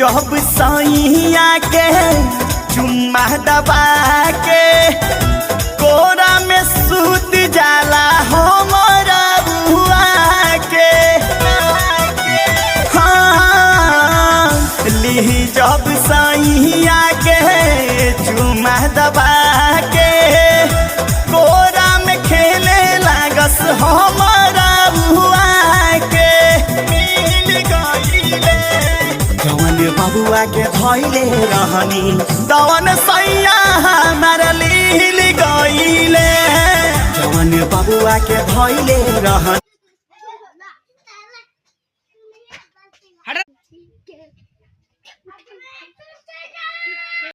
जब सैया के चुम्मा दबा के कोरा में सूत जाला हमारा बुआ के हाँ ली जब सैया के चुम्मा दबा के कोरा में खेले लागस हमारा बुआ के मिल गईले जवन बबुआ के धैले रहनी दवन सैया हमारा लील गईले जवन बबुआ के धैले रहनी